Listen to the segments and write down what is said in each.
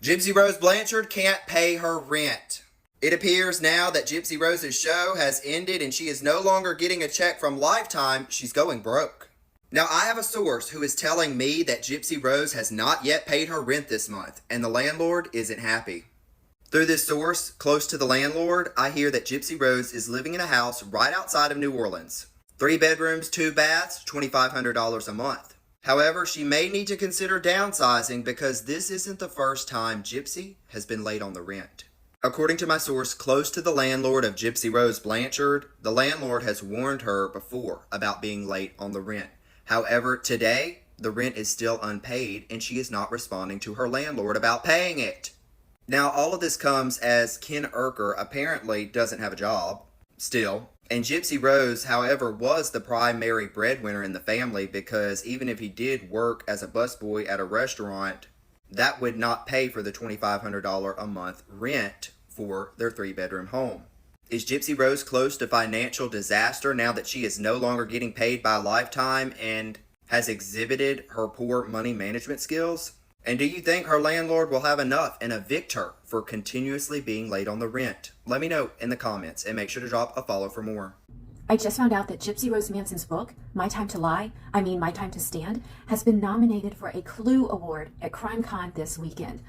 Gypsy Rose Blanchard can't pay her rent. It appears now that Gypsy Rose's show has ended and she is no longer getting a check from Lifetime. She's going broke. Now, I have a source who is telling me that Gypsy Rose has not yet paid her rent this month, and the landlord isn't happy. Through this source, close to the landlord, I hear that Gypsy Rose is living in a house right outside of New Orleans. 3 bedrooms, 2 baths, $2,500 a month. However, she may need to consider downsizing because this isn't the first time Gypsy has been late on the rent. According to my source close to the landlord of Gypsy Rose Blanchard, the landlord has warned her before about being late on the rent. However, today, the rent is still unpaid and she is not responding to her landlord about paying it. Now, all of this comes as Ken Urker apparently doesn't have a job, still. And Gypsy Rose, however, was the primary breadwinner in the family because even if he did work as a busboy at a restaurant, that would not pay for the $2,500 a month rent for their 3-bedroom home. Is Gypsy Rose close to financial disaster now that she is no longer getting paid by Lifetime and has exhibited her poor money management skills? And do you think her landlord will have enough and evict her for continuously being late on the rent? Let me know in the comments and make sure to drop a follow for more. I just found out that Gypsy Rose Manson's book, My Time to Lie, My Time to Stand, has been nominated for a Clue Award at CrimeCon this weekend.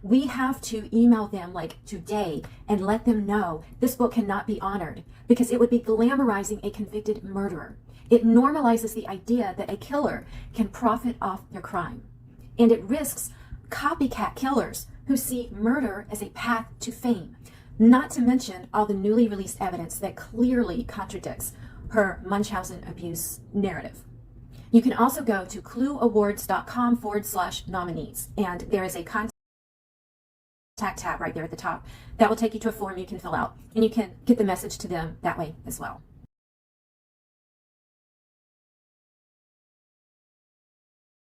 We have to email them like today and let them know this book cannot be honored because it would be glamorizing a convicted murderer. It normalizes the idea that a killer can profit off their crime. And it risks copycat killers who see murder as a path to fame, not to mention all the newly released evidence that clearly contradicts her Munchausen abuse narrative. You can also go to clueawards.com/nominees, and there is a contact tab right there at the top that will take you to a form you can fill out, and you can get the message to them that way as well.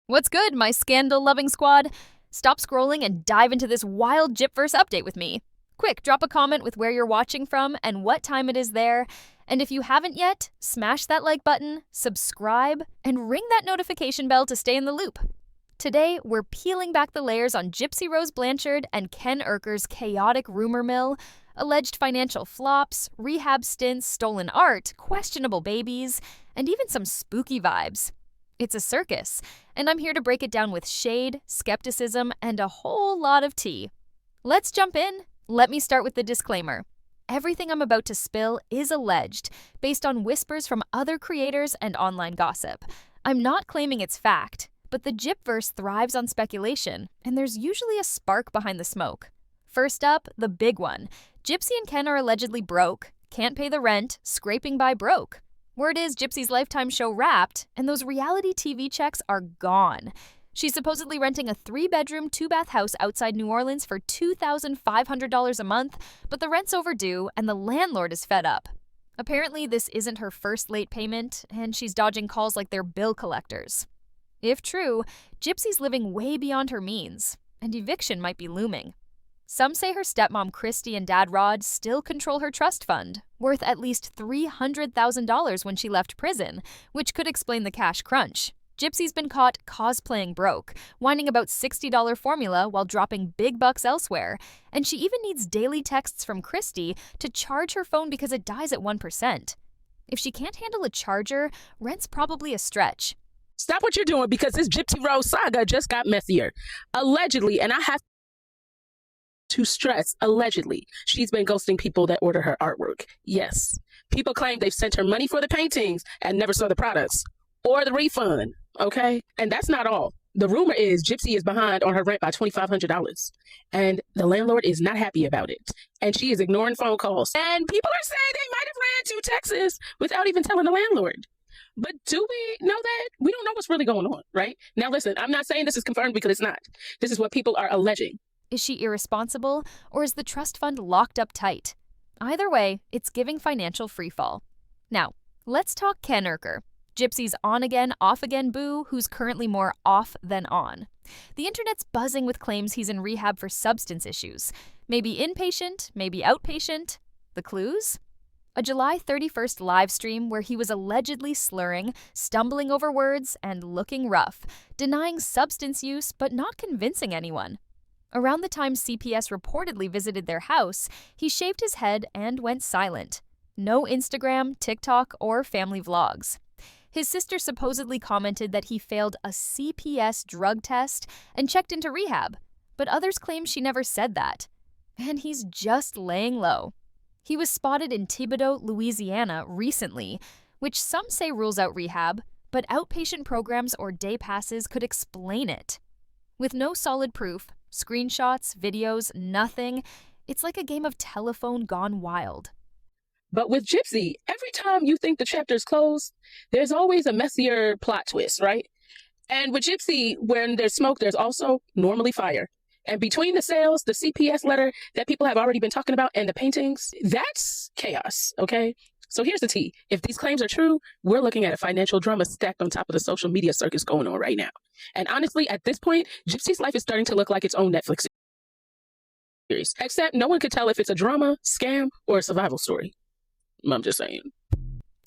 What's good, my scandal-loving squad? Stop scrolling and dive into this wild Gypverse update with me. Quick, drop a comment with where you're watching from and what time it is there. And if you haven't yet, smash that like button, subscribe, and ring that notification bell to stay in the loop. Today, we're peeling back the layers on Gypsy Rose Blanchard and Ken Urker's chaotic rumor mill, alleged financial flops, rehab stints, stolen art, questionable babies, and even some spooky vibes. It's a circus, and I'm here to break it down with shade, skepticism, and a whole lot of tea. Let's jump in. Let me start with the disclaimer. Everything I'm about to spill is alleged, based on whispers from other creators and online gossip. I'm not claiming it's fact, but the Gypverse thrives on speculation, and there's usually a spark behind the smoke. First up, the big one. Gypsy and Ken are allegedly broke, can't pay the rent, scraping by broke. Word is Gypsy's Lifetime show wrapped, and those reality TV checks are gone. She's supposedly renting a 3-bedroom, 2-bath house outside New Orleans for $2,500 a month, but the rent's overdue and the landlord is fed up. Apparently, this isn't her first late payment, and she's dodging calls like they're bill collectors. If true, Gypsy's living way beyond her means, and eviction might be looming. Some say her stepmom Christy and dad Rod still control her trust fund, worth at least $300,000 when she left prison, which could explain the cash crunch. Gypsy's been caught cosplaying broke, whining about $60 formula while dropping big bucks elsewhere, and she even needs daily texts from Christy to charge her phone because it dies at 1%. If she can't handle a charger, rent's probably a stretch. Stop what you're doing because this Gypsy Rose saga just got messier. Allegedly, and I have to stress, allegedly, she's been ghosting people that order her artwork. Yes. People claim they've sent her money for the paintings and never saw the products or the refund, okay? And that's not all. The rumor is Gypsy is behind on her rent by $2,500, and the landlord is not happy about it. And she is ignoring phone calls. And people are saying they might have ran to Texas without even telling the landlord. But do we know that? We don't know what's really going on, right? Now listen, I'm not saying this is confirmed because it's not. This is what people are alleging. Is she irresponsible, or is the trust fund locked up tight? Either way, it's giving financial freefall. Now, let's talk Ken Urker, Gypsy's on-again, off-again boo who's currently more off than on. The internet's buzzing with claims he's in rehab for substance issues. Maybe inpatient, maybe outpatient. The clues? A July 31st live stream where he was allegedly slurring, stumbling over words, and looking rough, denying substance use but not convincing anyone. Around the time CPS reportedly visited their house, he shaved his head and went silent. No Instagram, TikTok, or family vlogs. His sister supposedly commented that he failed a CPS drug test and checked into rehab, but others claim she never said that. And he's just laying low. He was spotted in Thibodaux, Louisiana recently, which some say rules out rehab, but outpatient programs or day passes could explain it. With no solid proof, screenshots, videos, nothing, it's like a game of telephone gone wild. But with Gypsy, every time you think the chapter's closed, there's always a messier plot twist, right? And with Gypsy, when there's smoke, there's also normally fire. And between the sales, the CPS letter that people have already been talking about, and the paintings, that's chaos, okay? So here's the tea. If these claims are true, we're looking at a financial drama stacked on top of the social media circus going on right now. And honestly, at this point, Gypsy's life is starting to look like its own Netflix series. Except no one could tell if it's a drama, scam, or a survival story. I'm just saying.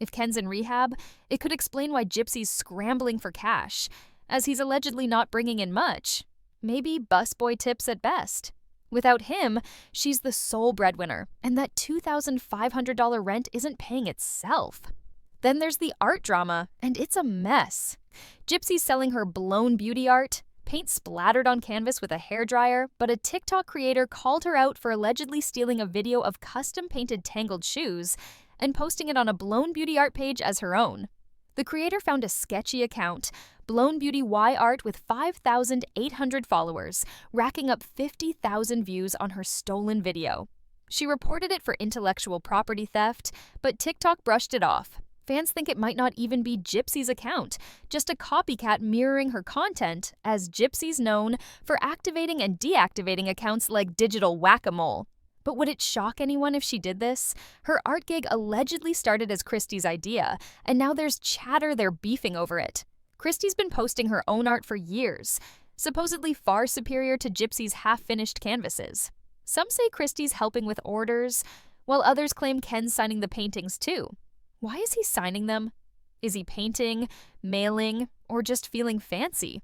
If Ken's in rehab, it could explain why Gypsy's scrambling for cash, as he's allegedly not bringing in much. Maybe busboy tips at best. Without him, she's the sole breadwinner, and that $2,500 rent isn't paying itself. Then there's the art drama, and it's a mess. Gypsy's selling her blown beauty art, paint splattered on canvas with a hairdryer, but a TikTok creator called her out for allegedly stealing a video of custom-painted Tangled shoes and posting it on a Blown Beauty art page as her own. The creator found a sketchy account, Blown Beauty Y Art, with 5,800 followers, racking up 50,000 views on her stolen video. She reported it for intellectual property theft, but TikTok brushed it off. Fans think it might not even be Gypsy's account, just a copycat mirroring her content, as Gypsy's known for activating and deactivating accounts like digital whack-a-mole. But would it shock anyone if she did this? Her art gig allegedly started as Christie's idea, and now there's chatter they're beefing over it. Christie's been posting her own art for years, supposedly far superior to Gypsy's half-finished canvases. Some say Christie's helping with orders, while others claim Ken's signing the paintings too. Why is he signing them? Is he painting, mailing, or just feeling fancy?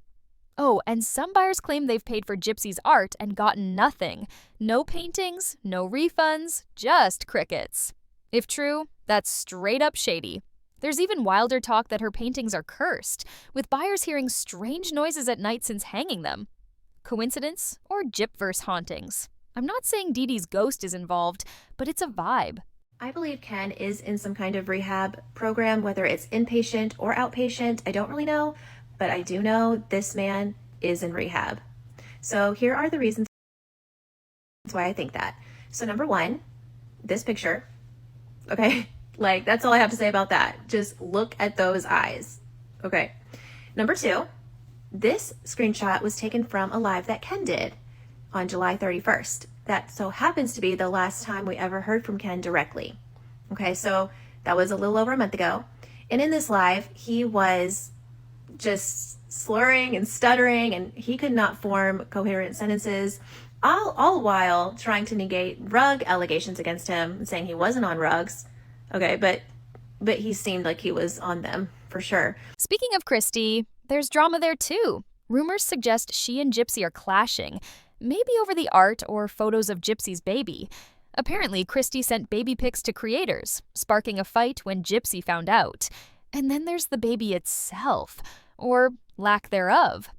Oh, and some buyers claim they've paid for Gypsy's art and gotten nothing. No paintings, no refunds, just crickets. If true, that's straight up shady. There's even wilder talk that her paintings are cursed, with buyers hearing strange noises at night since hanging them. Coincidence or Gypverse hauntings? I'm not saying Dee Dee's ghost is involved, but it's a vibe. I believe Ken is in some kind of rehab program, whether it's inpatient or outpatient. I don't really know, but I do know this man is in rehab. So here are the reasons why I think that. So number one, this picture, okay? Like, that's all I have to say about that. Just look at those eyes, okay? Number two, this screenshot was taken from a live that Ken did on July 31st. That so happens to be the last time we ever heard from Ken directly. Okay, so that was a little over a month ago. And in this live, he was just slurring and stuttering, and he could not form coherent sentences, all while trying to negate rug allegations against him and saying he wasn't on rugs. Okay, but he seemed like he was on them for sure. Speaking of Christie, there's drama there too. Rumors suggest she and Gypsy are clashing, maybe over the art or photos of Gypsy's baby. Apparently, Christie sent baby pics to creators, sparking a fight when Gypsy found out. And then there's the baby itself, or lack thereof.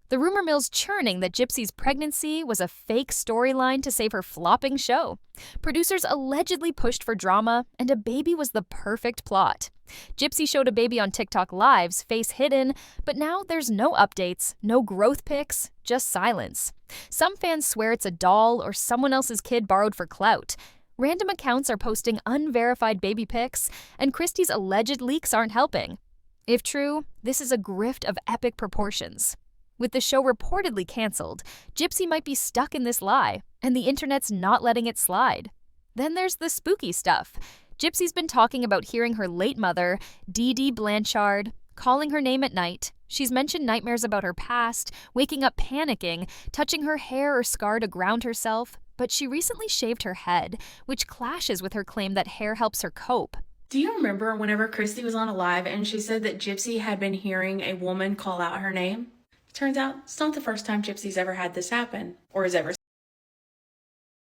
The rumor mill's churning that Gypsy's pregnancy was a fake storyline to save her flopping show. Producers allegedly pushed for drama, and a baby was the perfect plot. Gypsy showed a baby on TikTok Lives, face hidden, but now there's no updates, no growth pics, just silence. Some fans swear it's a doll or someone else's kid borrowed for clout. Random accounts are posting unverified baby pics, and Christie's alleged leaks aren't helping. If true, this is a grift of epic proportions. With the show reportedly canceled, Gypsy might be stuck in this lie, and the internet's not letting it slide. Then there's the spooky stuff. Gypsy's been talking about hearing her late mother, Dee Dee Blanchard, calling her name at night. She's mentioned nightmares about her past, waking up panicking, touching her hair or scar to ground herself, but she recently shaved her head, which clashes with her claim that hair helps her cope. Do you remember whenever Christy was on a live and she said that Gypsy had been hearing a woman call out her name? Turns out it's not the first time Gypsy's ever had this happen, or has ever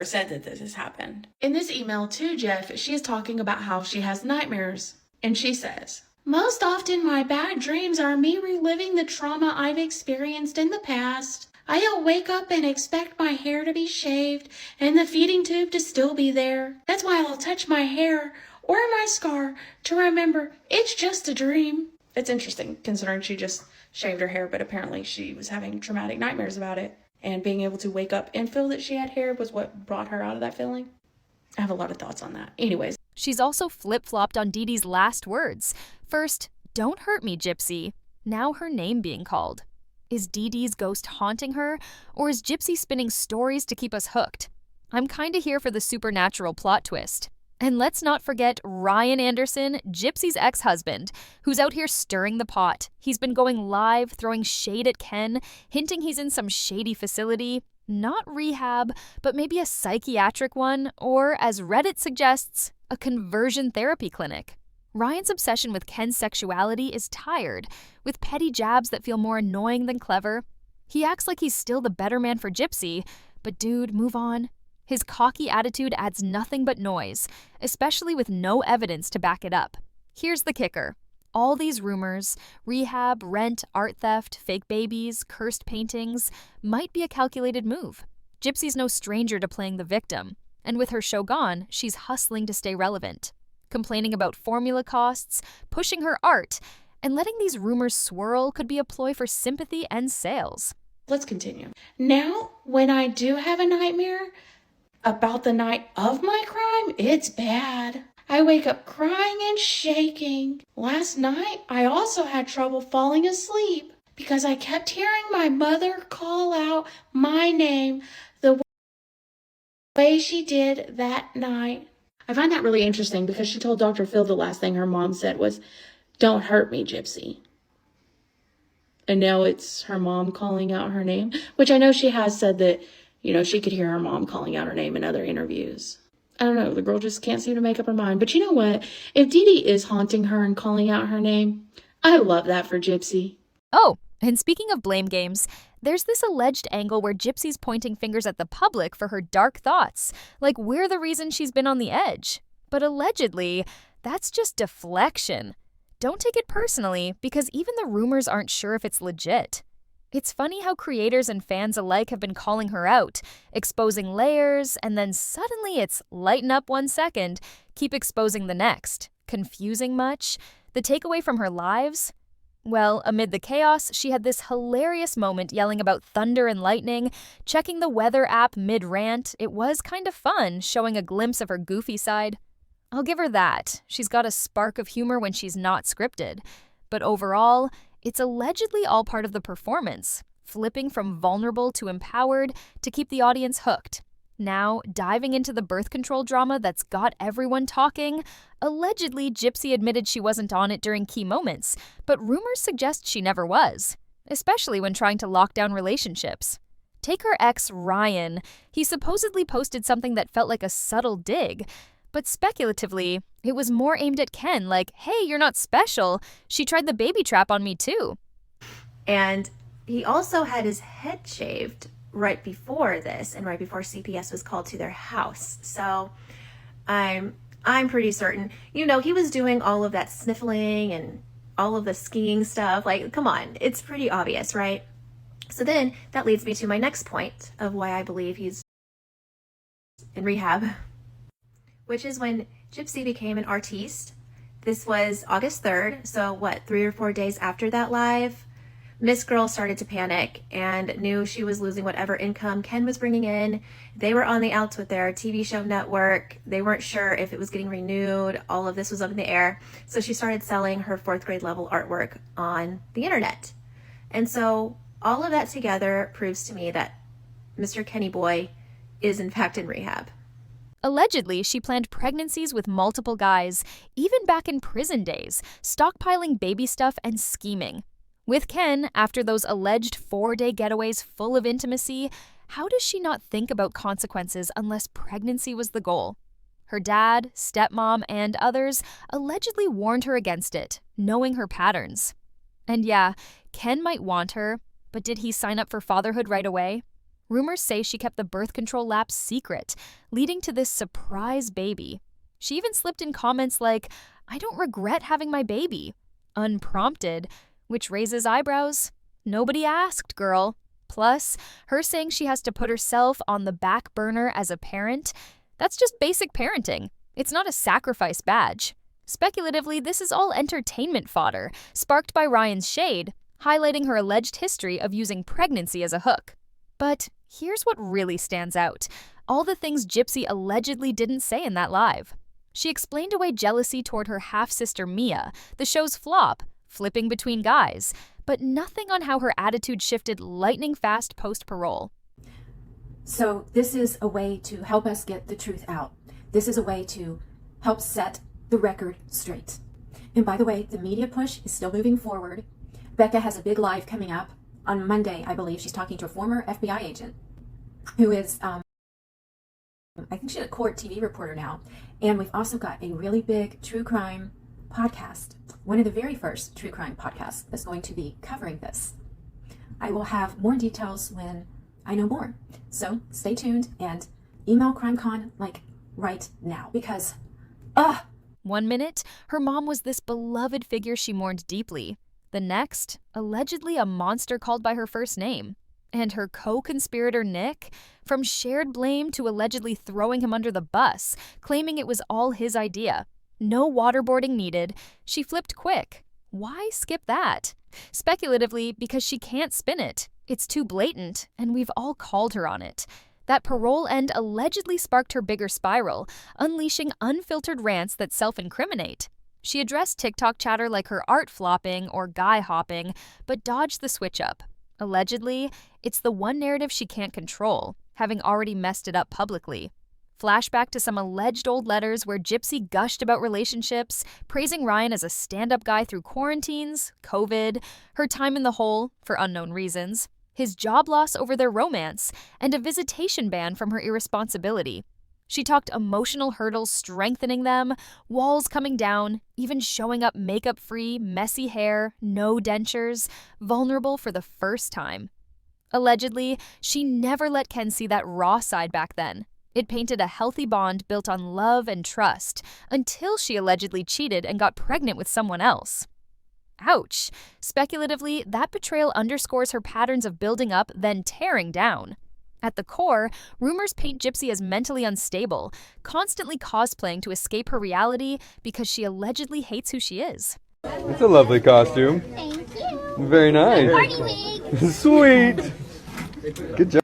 said that this has happened. In this email to Jeff, she is talking about how she has nightmares. And she says, most often my bad dreams are me reliving the trauma I've experienced in the past. I'll wake up and expect my hair to be shaved and the feeding tube to still be there. That's why I'll touch my hair or my scar to remember it's just a dream. It's interesting considering she just shaved her hair, but apparently she was having traumatic nightmares about it. And being able to wake up and feel that she had hair was what brought her out of that feeling. I have a lot of thoughts on that. Anyways. She's also flip-flopped on Dee Dee's last words. First, don't hurt me, Gypsy. Now her name being called. Is Dee Dee's ghost haunting her, or is Gypsy spinning stories to keep us hooked? I'm kinda here for the supernatural plot twist. And let's not forget Ryan Anderson, Gypsy's ex-husband, who's out here stirring the pot. He's been going live, throwing shade at Ken, hinting he's in some shady facility. Not rehab, but maybe a psychiatric one, or, as Reddit suggests, a conversion therapy clinic. Ryan's obsession with Ken's sexuality is tired, with petty jabs that feel more annoying than clever. He acts like he's still the better man for Gypsy, but dude, move on. His cocky attitude adds nothing but noise, especially with no evidence to back it up. Here's the kicker. All these rumors, rehab, rent, art theft, fake babies, cursed paintings, might be a calculated move. Gypsy's no stranger to playing the victim, and with her show gone, she's hustling to stay relevant. Complaining about formula costs, pushing her art, and letting these rumors swirl could be a ploy for sympathy and sales. Let's continue. Now, when I do have a nightmare about the night of my crime, it's bad. I wake up crying and shaking. Last night, I also had trouble falling asleep because I kept hearing my mother call out my name the way she did that night. I find that really interesting because she told Dr. Phil the last thing her mom said was, "Don't hurt me, Gypsy." And now it's her mom calling out her name, which I know she has said that, she could hear her mom calling out her name in other interviews. I don't know, the girl just can't seem to make up her mind. But you know what? If Dee Dee is haunting her and calling out her name, I love that for Gypsy. Oh, and speaking of blame games, there's this alleged angle where Gypsy's pointing fingers at the public for her dark thoughts, like we're the reason she's been on the edge. But allegedly, that's just deflection. Don't take it personally, because even the rumors aren't sure if it's legit. It's funny how creators and fans alike have been calling her out, exposing layers, and then suddenly it's lighten up 1 second, keep exposing the next. Confusing much? The takeaway from her lives? Well, amid the chaos, she had this hilarious moment yelling about thunder and lightning, checking the weather app mid-rant. It was kind of fun, showing a glimpse of her goofy side. I'll give her that. She's got a spark of humor when she's not scripted. But overall, it's allegedly all part of the performance, flipping from vulnerable to empowered to keep the audience hooked. Now, diving into the birth control drama that's got everyone talking, allegedly Gypsy admitted she wasn't on it during key moments, but rumors suggest she never was, especially when trying to lock down relationships. Take her ex, Ryan. He supposedly posted something that felt like a subtle dig, but speculatively, it was more aimed at Ken, like, hey, you're not special. She tried the baby trap on me too. And he also had his head shaved right before this and right before CPS was called to their house. So I'm pretty certain, he was doing all of that sniffling and all of the skiing stuff. Like, come on, it's pretty obvious, right? So then that leads me to my next point of why I believe he's in rehab, which is when Gypsy became an artiste. This was August 3rd, so 3 or 4 days after that live, Miss Girl started to panic and knew she was losing whatever income Ken was bringing in. They were on the outs with their TV show network. They weren't sure if it was getting renewed. All of this was up in the air. So she started selling her 4th grade level artwork on the internet. And so all of that together proves to me that Mr. Kenny Boy is in fact in rehab. Allegedly, she planned pregnancies with multiple guys, even back in prison days, stockpiling baby stuff and scheming. With Ken, after those alleged 4-day getaways full of intimacy, how does she not think about consequences unless pregnancy was the goal? Her dad, stepmom, and others allegedly warned her against it, knowing her patterns. And yeah, Ken might want her, but did he sign up for fatherhood right away? Rumors say she kept the birth control lapse secret, leading to this surprise baby. She even slipped in comments like, "I don't regret having my baby," unprompted, which raises eyebrows. Nobody asked, girl. Plus, her saying she has to put herself on the back burner as a parent, that's just basic parenting. It's not a sacrifice badge. Speculatively, this is all entertainment fodder, sparked by Ryan's shade, highlighting her alleged history of using pregnancy as a hook. But here's what really stands out. All the things Gypsy allegedly didn't say in that live. She explained away jealousy toward her half-sister Mia, the show's flop, flipping between guys, but nothing on how her attitude shifted lightning fast post-parole. So this is a way to help us get the truth out. This is a way to help set the record straight. And by the way, the media push is still moving forward. Becca has a big live coming up on Monday, I believe. She's talking to a former FBI agent who is, I think she's a court TV reporter now. And we've also got a really big true crime podcast, one of the very first true crime podcasts that's going to be covering this. I will have more details when I know more. So stay tuned and email CrimeCon like right now because, 1 minute, her mom was this beloved figure she mourned deeply. The next, allegedly a monster called by her first name. And her co-conspirator Nick, from shared blame to allegedly throwing him under the bus, claiming it was all his idea. No waterboarding needed. She flipped quick. Why skip that? Speculatively, because she can't spin it. It's too blatant, and we've all called her on it. That parole end allegedly sparked her bigger spiral, unleashing unfiltered rants that self-incriminate. She addressed TikTok chatter like her art flopping or guy hopping, but dodged the switch-up. Allegedly, it's the one narrative she can't control, having already messed it up publicly. Flashback to some alleged old letters where Gypsy gushed about relationships, praising Ryan as a stand-up guy through quarantines, COVID, her time in the hole for unknown reasons, his job loss over their romance, and a visitation ban from her irresponsibility. She talked emotional hurdles strengthening them, walls coming down, even showing up makeup-free, messy hair, no dentures, vulnerable for the first time. Allegedly, she never let Ken see that raw side back then. It painted a healthy bond built on love and trust, until she allegedly cheated and got pregnant with someone else. Ouch. Speculatively, that betrayal underscores her patterns of building up, then tearing down. At the core, rumors paint Gypsy as mentally unstable, constantly cosplaying to escape her reality because she allegedly hates who she is. It's a lovely costume. Thank you. Very nice. Party wig. Sweet. Good job.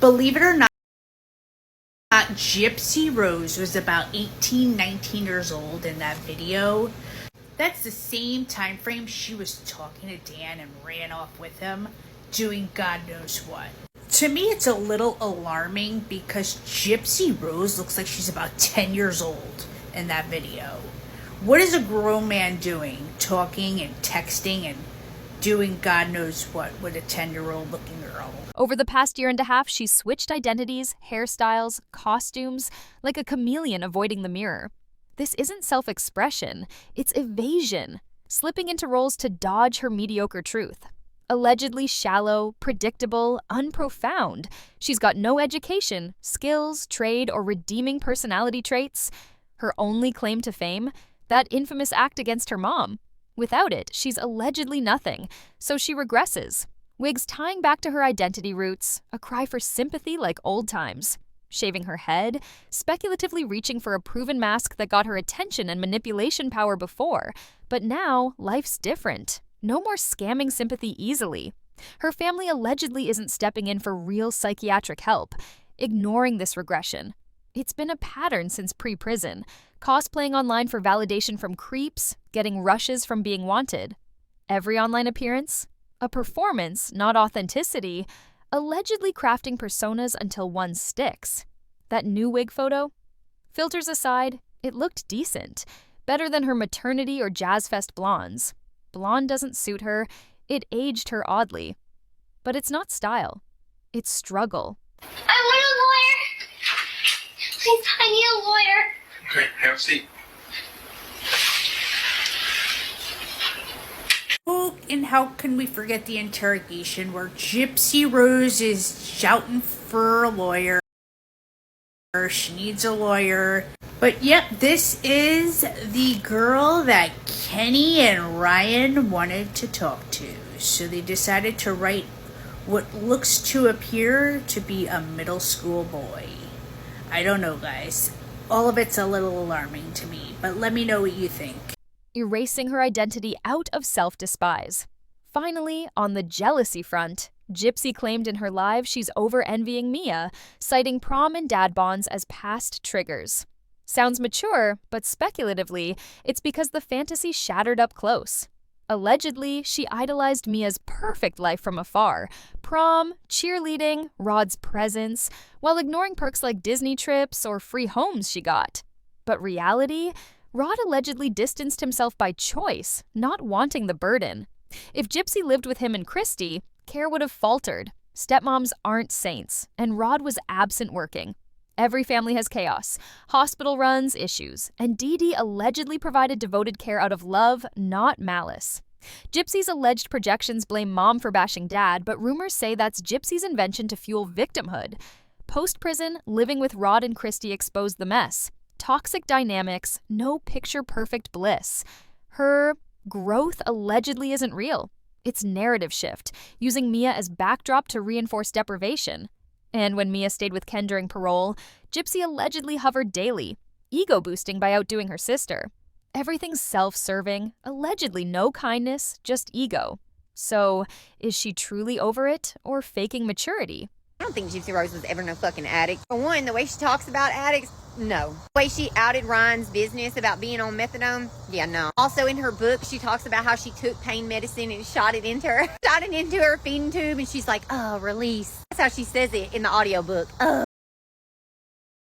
Believe it or not, Gypsy Rose was about 18, 19 years old in that video. That's the same time frame she was talking to Dan and ran off with him, doing God knows what. To me, it's a little alarming because Gypsy Rose looks like she's about 10 years old in that video. What is a grown man doing, talking and texting and doing God knows what with a 10-year-old looking girl? Over the past year and a half, she's switched identities, hairstyles, costumes, like a chameleon avoiding the mirror. This isn't self-expression, it's evasion, slipping into roles to dodge her mediocre truth. Allegedly shallow, predictable, unprofound, she's got no education, skills, trade, or redeeming personality traits. Her only claim to fame? That infamous act against her mom. Without it, she's allegedly nothing, so she regresses. Wigs tying back to her identity roots, a cry for sympathy like old times. Shaving her head, speculatively reaching for a proven mask that got her attention and manipulation power before. But now, life's different. No more scamming sympathy easily. Her family allegedly isn't stepping in for real psychiatric help, ignoring this regression. It's been a pattern since pre-prison, cosplaying online for validation from creeps, getting rushes from being wanted. Every online appearance? A performance, not authenticity, allegedly crafting personas until one sticks. That new wig photo? Filters aside, it looked decent, better than her maternity or jazz fest blondes. Blonde doesn't suit her, it aged her oddly. But it's not style, it's struggle. I want a lawyer. Please, I need a lawyer. Okay, have a seat. Who in how can we forget the interrogation where Gypsy Rose is shouting for a lawyer? She needs a lawyer. But yep, this is the girl that Kenny and Ryan wanted to talk to. So they decided to write what looks to appear to be a middle school boy. I don't know, guys. All of it's a little alarming to me, but let me know what you think. Erasing her identity out of self-despise. Finally, on the jealousy front, Gypsy claimed in her live she's over-envying Mia, citing prom and dad bonds as past triggers. Sounds mature, but speculatively, it's because the fantasy shattered up close. Allegedly, she idolized Mia's perfect life from afar, prom, cheerleading, Rod's presence, while ignoring perks like Disney trips or free homes she got. But reality? Rod allegedly distanced himself by choice, not wanting the burden. If Gypsy lived with him and Christy, care would have faltered. Stepmoms aren't saints, and Rod was absent working. Every family has chaos, hospital runs, issues, and Dee Dee allegedly provided devoted care out of love, not malice. Gypsy's alleged projections blame mom for bashing dad, but rumors say that's Gypsy's invention to fuel victimhood. Post-prison, living with Rod and Christy exposed the mess. Toxic dynamics, no picture-perfect bliss. Her growth allegedly isn't real. It's narrative shift, using Mia as backdrop to reinforce deprivation. And when Mia stayed with Ken during parole, Gypsy allegedly hovered daily, ego-boosting by outdoing her sister. Everything's self-serving, allegedly no kindness, just ego. So, is she truly over it, or faking maturity? I don't think Gypsy Rose was ever no fucking addict. For one, the way she talks about addicts, no. The way she outed Ryan's business about being on methadone, yeah, no. Also in her book, she talks about how she took pain medicine and shot it into her feeding tube, and she's like, oh, release. That's how she says it in the audiobook. Oh,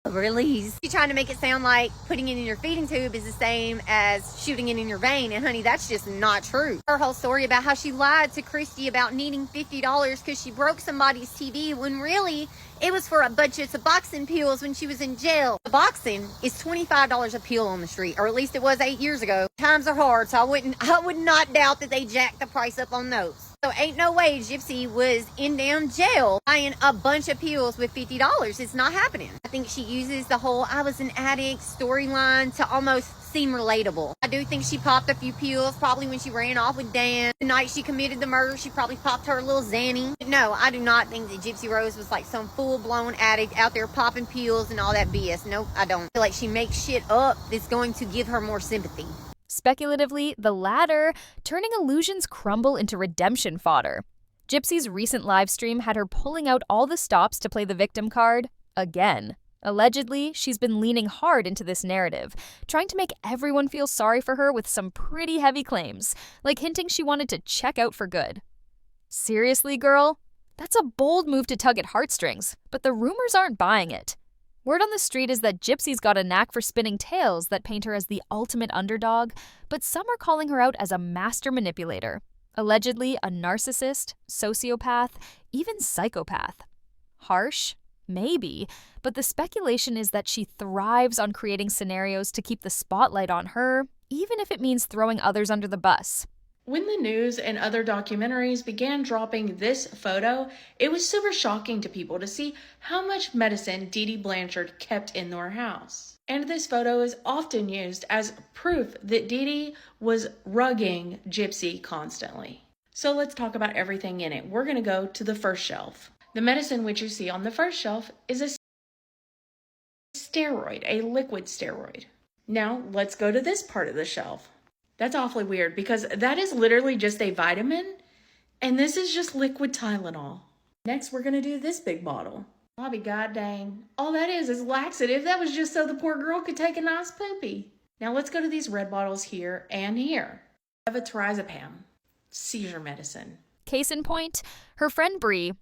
release. She's trying to make it sound like putting it in your feeding tube is the same as shooting it in your vein, and honey, that's just not true. Her whole story about how she lied to Christy about needing $50 because she broke somebody's TV when really it was for a bunch of Suboxone pills when she was in jail. Suboxone is $25 a pill on the street, or at least it was 8 years ago. Times are hard, so I would not doubt that they jacked the price up on those. So ain't no way Gypsy was in damn jail buying a bunch of pills with $50. It's not happening. I think she uses the whole I was an addict storyline to almost seem relatable. I do think she popped a few pills probably when she ran off with Dan. The night she committed the murder, she probably popped her little Xanny. But no, I do not think that Gypsy Rose was like some full-blown addict out there popping pills and all that BS. Nope, I don't. I feel like she makes shit up that's going to give her more sympathy. Speculatively, the latter, turning illusions crumble into redemption fodder. Gypsy's recent live stream had her pulling out all the stops to play the victim card again. Allegedly, she's been leaning hard into this narrative, trying to make everyone feel sorry for her with some pretty heavy claims, like hinting she wanted to check out for good. Seriously, girl? That's a bold move to tug at heartstrings, but the rumors aren't buying it. Word on the street is that Gypsy's got a knack for spinning tales that paint her as the ultimate underdog, but some are calling her out as a master manipulator. Allegedly a narcissist, sociopath, even psychopath. Harsh? Maybe, but the speculation is that she thrives on creating scenarios to keep the spotlight on her, even if it means throwing others under the bus. When the news and other documentaries began dropping this photo, it was super shocking to people to see how much medicine Dee Dee Blanchard kept in their house. And this photo is often used as proof that Dee Dee was rugging Gypsy constantly. So let's talk about everything in it. We're going to go to the first shelf. The medicine which you see on the first shelf is a steroid, a liquid steroid. Now let's go to this part of the shelf. That's awfully weird because that is literally just a vitamin and this is just liquid Tylenol. Next, we're going to do this big bottle. I'll be god dang. All that is laxative. That was just so the poor girl could take a nice poopy. Now let's go to these red bottles here and here. I have a Trazepam, seizure medicine. Case in point, her friend Bri,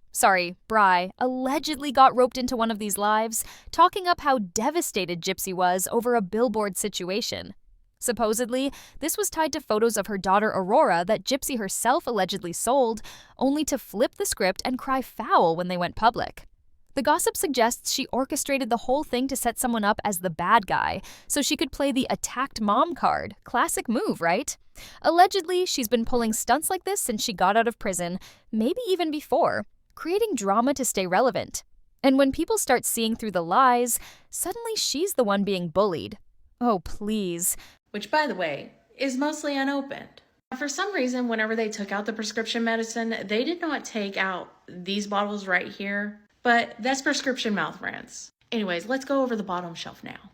allegedly got roped into one of these lives, talking up how devastated Gypsy was over a billboard situation. Supposedly, this was tied to photos of her daughter Aurora that Gypsy herself allegedly sold, only to flip the script and cry foul when they went public. The gossip suggests she orchestrated the whole thing to set someone up as the bad guy, so she could play the attacked mom card. Classic move, right? Allegedly, she's been pulling stunts like this since she got out of prison, maybe even before, creating drama to stay relevant. And when people start seeing through the lies, suddenly she's the one being bullied. Oh, please. Which, by the way, is mostly unopened. For some reason, whenever they took out the prescription medicine, they did not take out these bottles right here, but that's prescription mouth rinse. Anyways, let's go over the bottom shelf now.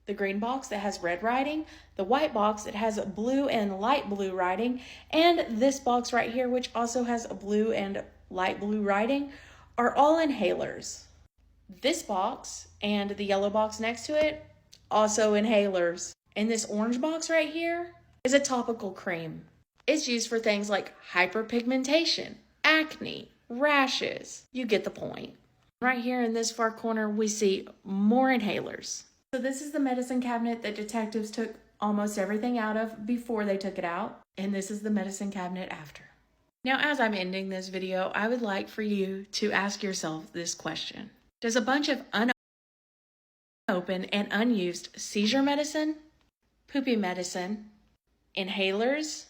The green box that has red writing, the white box that has blue and light blue writing, and this box right here, which also has blue and light blue writing, are all inhalers. This box and the yellow box next to it, also inhalers. And this orange box right here is a topical cream. It's used for things like hyperpigmentation, acne, rashes. You get the point. Right here in this far corner, we see more inhalers. So this is the medicine cabinet that detectives took almost everything out of before they took it out. And this is the medicine cabinet after. Now, as I'm ending this video, I would like for you to ask yourself this question. Does a bunch of unopened and unused seizure medicine, poopy medicine, inhalers,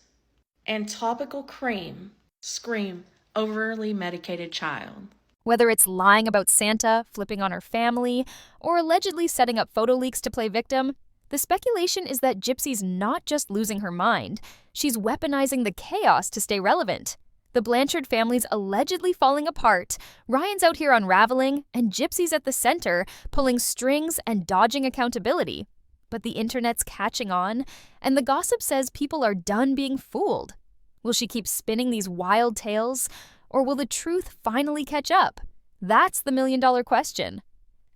and topical cream scream overly medicated child? Whether it's lying about Santa, flipping on her family, or allegedly setting up photo leaks to play victim, the speculation is that Gypsy's not just losing her mind, she's weaponizing the chaos to stay relevant. The Blanchard family's allegedly falling apart, Ryan's out here unraveling, and Gypsy's at the center, pulling strings and dodging accountability. But the internet's catching on, and the gossip says people are done being fooled. Will she keep spinning these wild tales, or will the truth finally catch up? That's the million-dollar question.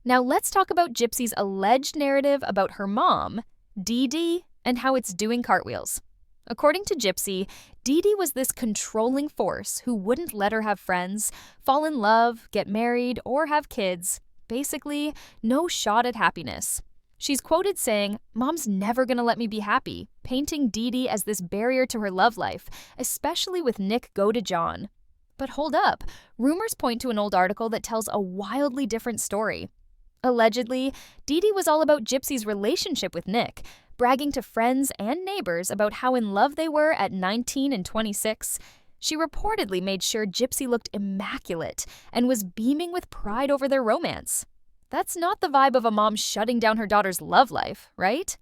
Now let's talk about Gypsy's alleged narrative about her mom, Dee Dee, and how it's doing cartwheels. According to Gypsy, Dee Dee was this controlling force who wouldn't let her have friends, fall in love, get married, or have kids. Basically, no shot at happiness. She's quoted saying, "Mom's never gonna let me be happy," painting Dee Dee as this barrier to her love life, especially with Nick Go-to-John. But hold up, rumors point to an old article that tells a wildly different story. Allegedly, Dee Dee was all about Gypsy's relationship with Nick, bragging to friends and neighbors about how in love they were at 19 and 26. She reportedly made sure Gypsy looked immaculate and was beaming with pride over their romance. That's not the vibe of a mom shutting down her daughter's love life, right?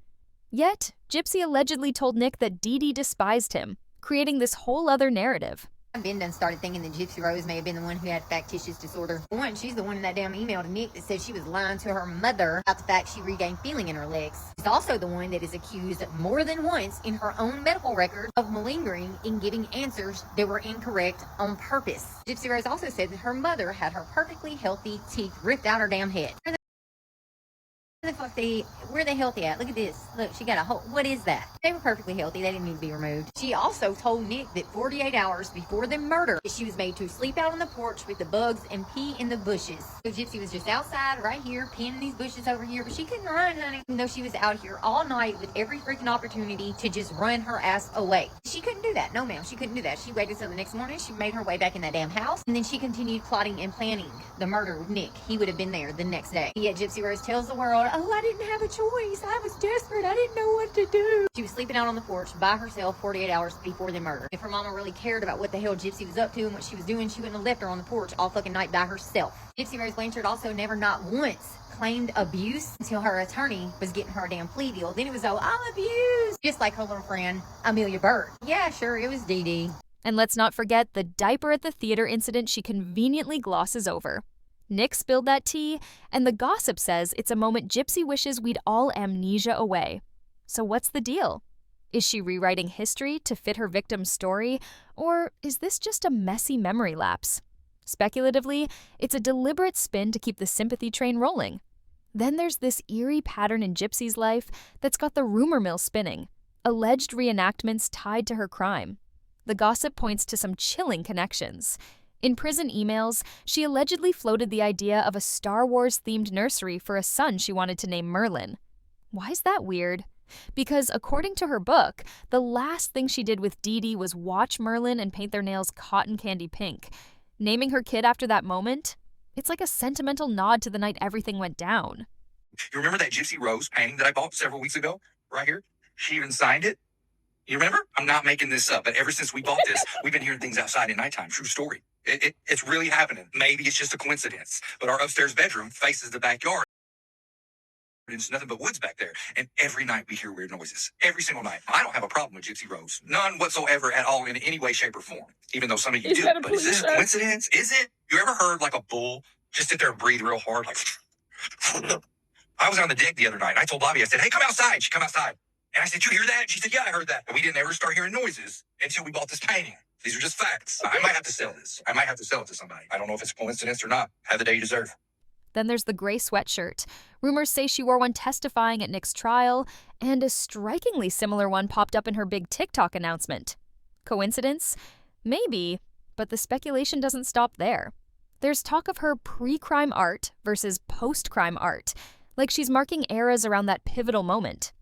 Yet, Gypsy allegedly told Nick that Dee Dee despised him, creating this whole other narrative. Ben done started thinking that Gypsy Rose may have been the one who had factitious disorder. One, she's the one in that damn email to Nick that said she was lying to her mother about the fact she regained feeling in her legs. She's also the one that is accused more than once in her own medical record of malingering in giving answers that were incorrect on purpose. Gypsy Rose also said that her mother had her perfectly healthy teeth ripped out her damn head. Where they healthy at? Look at this. Look, she got a whole, what is that? They were perfectly healthy. They didn't need to be removed. She also told Nick that 48 hours before the murder, she was made to sleep out on the porch with the bugs and pee in the bushes. So Gypsy was just outside right here, peeing in these bushes over here, but she couldn't run, honey. Even though she was out here all night with every freaking opportunity to just run her ass away. She couldn't do that. No, ma'am, she couldn't do that. She waited until the next morning. She made her way back in that damn house, and then she continued plotting and planning the murder with Nick. He would have been there the next day. Yet Gypsy Rose tells the world, "Oh, I didn't have a choice. I was desperate. I didn't know what to do." She was sleeping out on the porch by herself 48 hours before the murder. If her mama really cared about what the hell Gypsy was up to and what she was doing, she wouldn't have left her on the porch all fucking night by herself. Gypsy Rose Blanchard also never not once claimed abuse until her attorney was getting her a damn plea deal. Then it was, "Oh, I'm abused." Just like her little friend, Amelia Bird. Yeah, sure, it was Dee Dee. And let's not forget the diaper at the theater incident she conveniently glosses over. Nick spilled that tea, and the gossip says it's a moment Gypsy wishes we'd all amnesia away. So what's the deal? Is she rewriting history to fit her victim's story, or is this just a messy memory lapse? Speculatively, it's a deliberate spin to keep the sympathy train rolling. Then there's this eerie pattern in Gypsy's life that's got the rumor mill spinning, alleged reenactments tied to her crime. The gossip points to some chilling connections. In prison emails, she allegedly floated the idea of a Star Wars-themed nursery for a son she wanted to name Merlin. Why is that weird? Because according to her book, the last thing she did with Dee Dee was watch Merlin and paint their nails cotton candy pink. Naming her kid after that moment? It's like a sentimental nod to the night everything went down. You remember that Gypsy Rose painting that I bought several weeks ago? Right here? She even signed it. You remember? I'm not making this up, but ever since we bought this, we've been hearing things outside at nighttime. True story. It's really happening. Maybe it's just a coincidence, but our upstairs bedroom faces the backyard. There's nothing but woods back there. And every night we hear weird noises. Every single night. I don't have a problem with Gypsy Rose. None whatsoever at all in any way, shape, or form. Even though some of you Is do. that a But is this a police coincidence? Is it? You ever heard like a bull just sit there and breathe real hard? Like, I was on the deck the other night. And I told Bobby, I said, hey, come outside. She come outside. And I said, you hear that? She said, yeah, I heard that. And we didn't ever start hearing noises until we bought this painting. These are just facts. I might have to sell this. I might have to sell it to somebody. I don't know if it's a coincidence or not. Have the day you deserve. Then there's the gray sweatshirt. Rumors say she wore one testifying at Nick's trial, and a strikingly similar one popped up in her big TikTok announcement. Coincidence? Maybe, but the speculation doesn't stop there. There's talk of her pre-crime art versus post-crime art, like she's marking eras around that pivotal moment.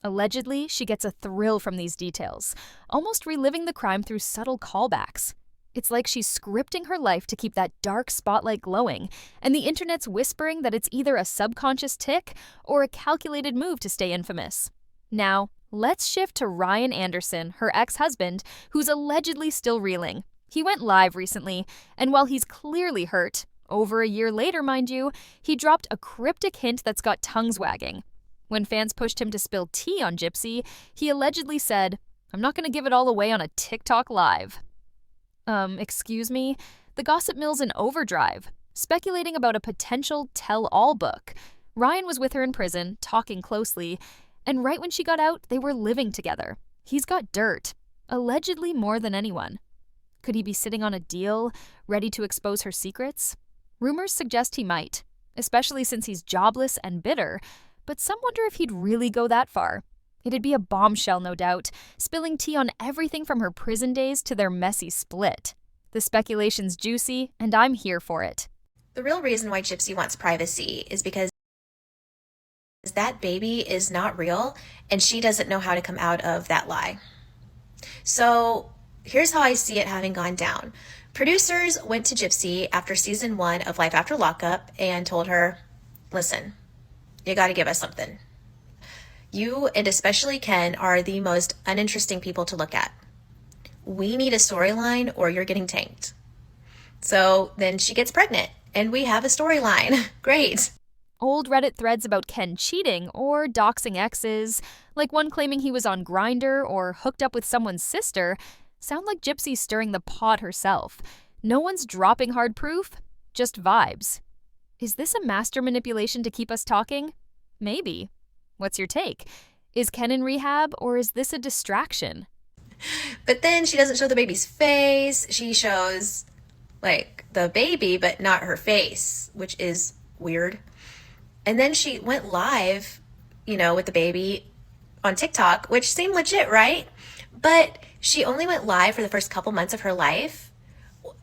Allegedly, she gets a thrill from these details, almost reliving the crime through subtle callbacks. It's like she's scripting her life to keep that dark spotlight glowing, and the internet's whispering that it's either a subconscious tic or a calculated move to stay infamous. Now, let's shift to Ryan Anderson, her ex-husband, who's allegedly still reeling. He went live recently, and while he's clearly hurt, over a year later, mind you, he dropped a cryptic hint that's got tongues wagging. When fans pushed him to spill tea on Gypsy, he allegedly said, "I'm not going to give it all away on a TikTok live." Excuse me? The gossip mill's in overdrive, speculating about a potential tell-all book. Ryan was with her in prison, talking closely, and right when she got out, they were living together. He's got dirt, allegedly more than anyone. Could he be sitting on a deal, ready to expose her secrets? Rumors suggest he might, especially since he's jobless and bitter, but some wonder if he'd really go that far. It'd be a bombshell, no doubt, spilling tea on everything from her prison days to their messy split. The speculation's juicy, and I'm here for it. The real reason why Gypsy wants privacy is because that baby is not real, and she doesn't know how to come out of that lie. So here's how I see it having gone down. Producers went to Gypsy after season 1 of Life After Lockup and told her, listen, you got to give us something. You, and especially Ken, are the most uninteresting people to look at. We need a storyline or you're getting tanked. So then she gets pregnant and we have a storyline. Great. Old Reddit threads about Ken cheating or doxing exes, like one claiming he was on Grindr or hooked up with someone's sister, sound like Gypsy stirring the pot herself. No one's dropping hard proof, just vibes. Is this a master manipulation to keep us talking? Maybe. What's your take? Is Ken in rehab, or is this a distraction? But then she doesn't show the baby's face. She shows, like, the baby, but not her face, which is weird. And then she went live, with the baby on TikTok, which seemed legit, right? But she only went live for the first couple months of her life.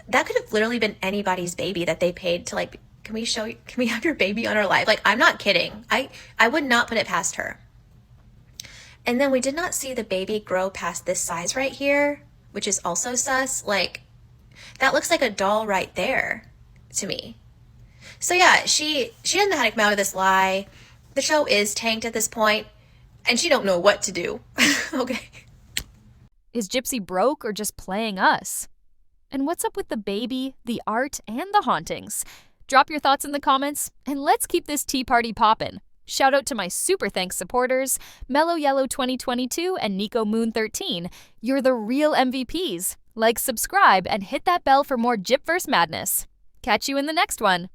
That could have literally been anybody's baby that they paid to, like, can we have your baby on our live? Like, I'm not kidding. I would not put it past her. And then we did not see the baby grow past this size right here, which is also sus. Like, that looks like a doll right there to me. So yeah, she doesn't know how to come out of this lie. The show is tanked at this point, and she don't know what to do. Okay. Is Gypsy broke or just playing us? And what's up with the baby, the art, and the hauntings? Drop your thoughts in the comments, and let's keep this tea party poppin'. Shout out to my super thanks supporters, Mellow Yellow 2022 and Nico Moon 13. You're the real MVPs. Like, subscribe, and hit that bell for more Gypverse madness. Catch you in the next one.